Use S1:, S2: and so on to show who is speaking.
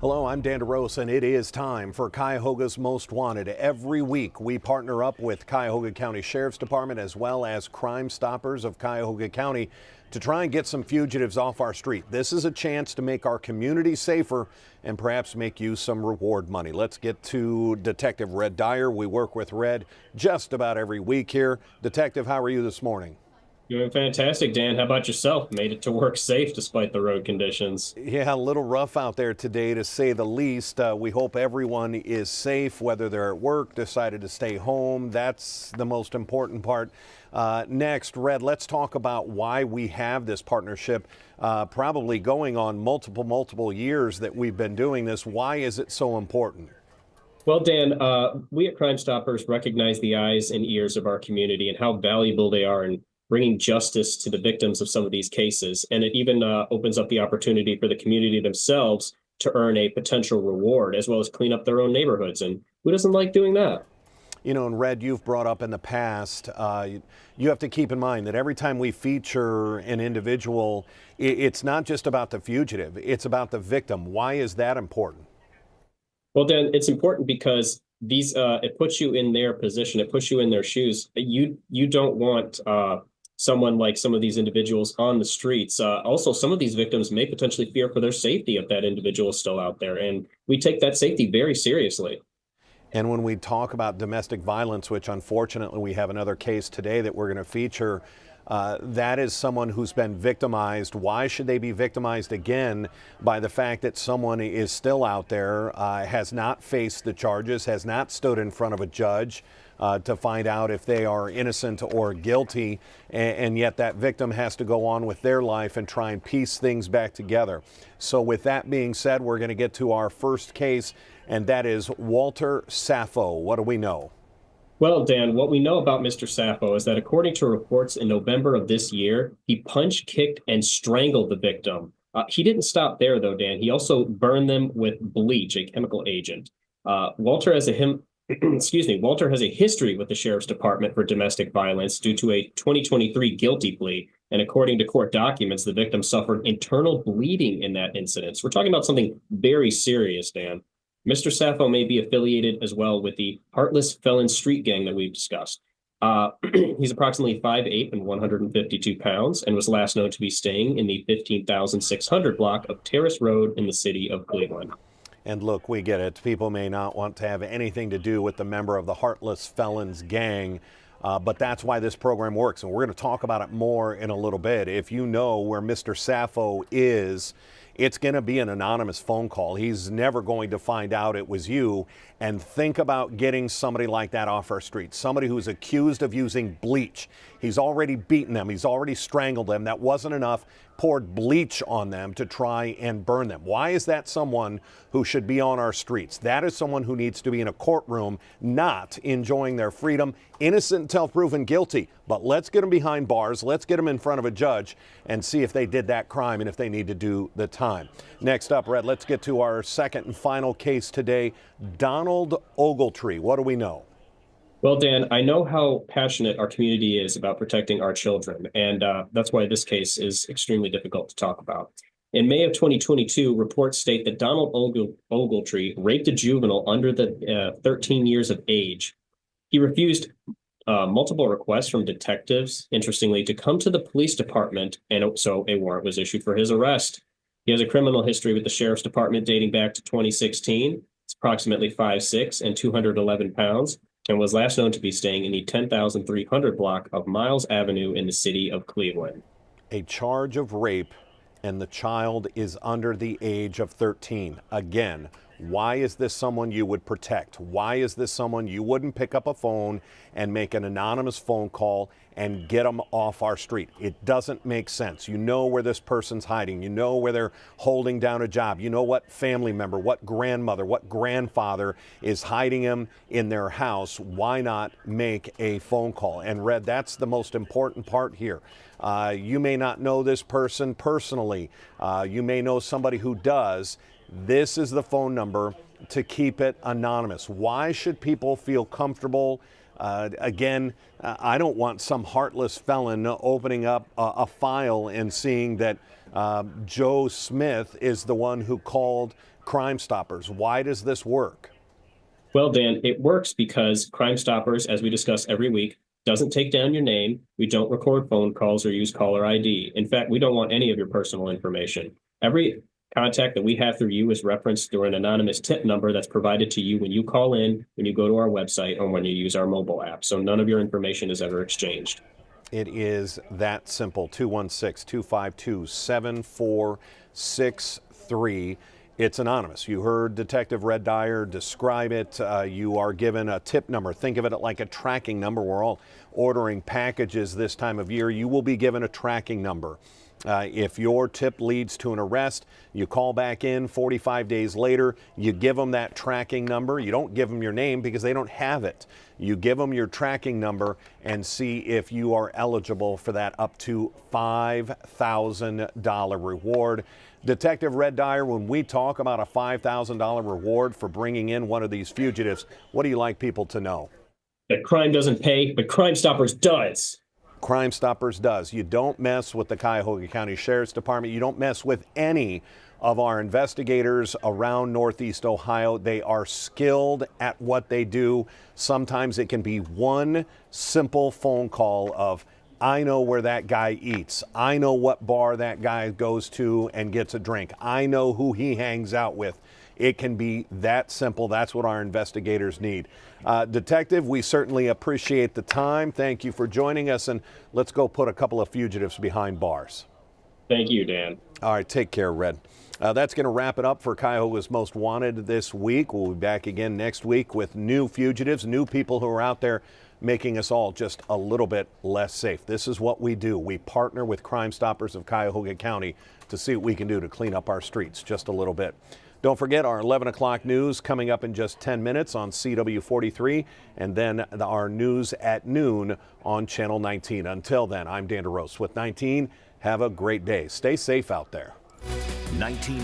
S1: Hello, I'm Dan DeRose, and it is time for Cuyahoga's Most Wanted. Every week, we partner up with Cuyahoga County Sheriff's Department as well as Crime Stoppers of Cuyahoga County to try and get some fugitives off our street. This is a chance to make our community safer and perhaps make you some reward money. Let's get to Detective Red Dyer. We work with Red just about every week here. Detective, how are you this morning?
S2: Doing fantastic, Dan. How about yourself? Made it to work safe despite the road conditions.
S1: Yeah, a little rough out there today, to say the least. We hope everyone is safe, whether they're at work, decided to stay home. That's the most important part. Next, Red, let's talk about why we have this partnership, probably going on multiple years that we've been doing this. Why is it so important?
S2: Well, Dan, we at Crime Stoppers recognize the eyes and ears of our community and how valuable they are in bringing justice to the victims of some of these cases. And it even opens up the opportunity for the community themselves to earn a potential reward, as well as clean up their own neighborhoods. And who doesn't like doing that?
S1: You know, and Red, you've brought up in the past, you have to keep in mind that every time we feature an individual, it's not just about the fugitive, it's about the victim. Why is that important?
S2: Well, Dan, it's important because it puts you in their position, it puts you in their shoes. You don't want someone like some of these individuals on the streets. Also, some of these victims may potentially fear for their safety if that individual is still out there, and we take that safety very seriously.
S1: And when we talk about domestic violence, which unfortunately we have another case today that we're going to feature, that is someone who's been victimized. Why should they be victimized again by the fact that someone is still out there, has not faced the charges, has not stood in front of a judge to find out if they are innocent or guilty, and yet that victim has to go on with their life and try and piece things back together. So with that being said, we're going to get to our first case, and that is Walter Saffo. What do we know?
S2: Well, Dan, what we know about Mr. Saffo is that according to reports in November of this year, he punched, kicked, and strangled the victim. He didn't stop there, though, Dan. He also burned them with bleach, a chemical agent. Walter has Walter has a history with the Sheriff's Department for domestic violence due to a 2023 guilty plea. And according to court documents, the victim suffered internal bleeding in that incident. So we're talking about something very serious, Dan. Mr. Saffo may be affiliated as well with the Heartless Felon Street Gang that we've discussed. He's approximately 5'8" and 152 pounds and was last known to be staying in the 15,600 block of Terrace Road in the city of Cleveland.
S1: And look, we get it. People may not want to have anything to do with the member of the Heartless Felons gang, but that's why this program works. And we're going to talk about it more in a little bit. If you know where Mr. Saffo is, it's going to be an anonymous phone call. He's never going to find out it was you. And think about getting somebody like that off our streets, somebody who's accused of using bleach. He's already beaten them. He's already strangled them. That wasn't enough. Poured bleach on them to try and burn them. Why is that someone who should be on our streets? That is someone who needs to be in a courtroom, not enjoying their freedom, innocent until proven guilty. But let's get them behind bars. Let's get them in front of a judge and see if they did that crime and if they need to do the time. Next up, Red, let's get to our second and final case today. Donald Ogletree. What do we know?
S2: Well, Dan, I know how passionate our community is about protecting our children, and that's why this case is extremely difficult to talk about. In May of 2022, reports state that Donald Ogletree raped a juvenile under the 13 years of age. He refused multiple requests from detectives, interestingly, to come to the police department, and so a warrant was issued for his arrest. He has a criminal history with the Sheriff's Department dating back to 2016. It's approximately 5'6" and 211 pounds. And was last known to be staying in the 10,300 block of Miles Avenue in the city of Cleveland.
S1: A charge of rape, and the child is under the age of 13. Again, why is this someone you would protect? Why is this someone you wouldn't pick up a phone and make an anonymous phone call and get them off our street? It doesn't make sense. You know where this person's hiding. You know where they're holding down a job. You know what family member, what grandmother, what grandfather is hiding him in their house. Why not make a phone call? And Red, that's the most important part here. You may not know this person personally. You may know somebody who does. This is the phone number to keep it anonymous. Why should people feel comfortable? Again, I don't want some heartless felon opening up a file and seeing that Joe Smith is the one who called Crime Stoppers. Why does this work?
S2: Well, Dan, it works because Crime Stoppers, as we discuss every week, doesn't take down your name. We don't record phone calls or use caller ID. In fact, we don't want any of your personal information. Every contact that we have through you is referenced through an anonymous tip number that's provided to you when you call in, when you go to our website, or when you use our mobile app. So none of your information is ever exchanged.
S1: It is that simple. 216-252-7463. It's anonymous. You heard Detective Red Dyer describe it. You are given a tip number. Think of it like a tracking number. We're all ordering packages this time of year. You will be given a tracking number. If your tip leads to an arrest, you call back in 45 days later, you give them that tracking number. You don't give them your name because they don't have it. You give them your tracking number and see if you are eligible for that up to $5,000 reward. Detective Red Dyer, when we talk about a $5,000 reward for bringing in one of these fugitives, what do you like people to know?
S2: That crime doesn't pay, but Crime Stoppers does.
S1: Crime Stoppers does. You don't mess with the Cuyahoga County Sheriff's Department. You don't mess with any of our investigators around Northeast Ohio. They are skilled at what they do. Sometimes it can be one simple phone call of, I know where that guy eats. I know what bar that guy goes to and gets a drink. I know who he hangs out with. It can be that simple. That's what our investigators need. Detective, we certainly appreciate the time. Thank you for joining us, and let's go put a couple of fugitives behind bars.
S2: Thank you, Dan.
S1: All right, take care, Red. That's going to wrap it up for Cuyahoga's Most Wanted this week. We'll be back again next week with new fugitives, new people who are out there making us all just a little bit less safe. This is what we do. We partner with Crime Stoppers of Cuyahoga County to see what we can do to clean up our streets just a little bit. Don't forget our 11 o'clock news coming up in just 10 minutes on CW43, and then our news at noon on Channel 19. Until then, I'm Dan DeRose with 19. Have a great day. Stay safe out there.
S3: 19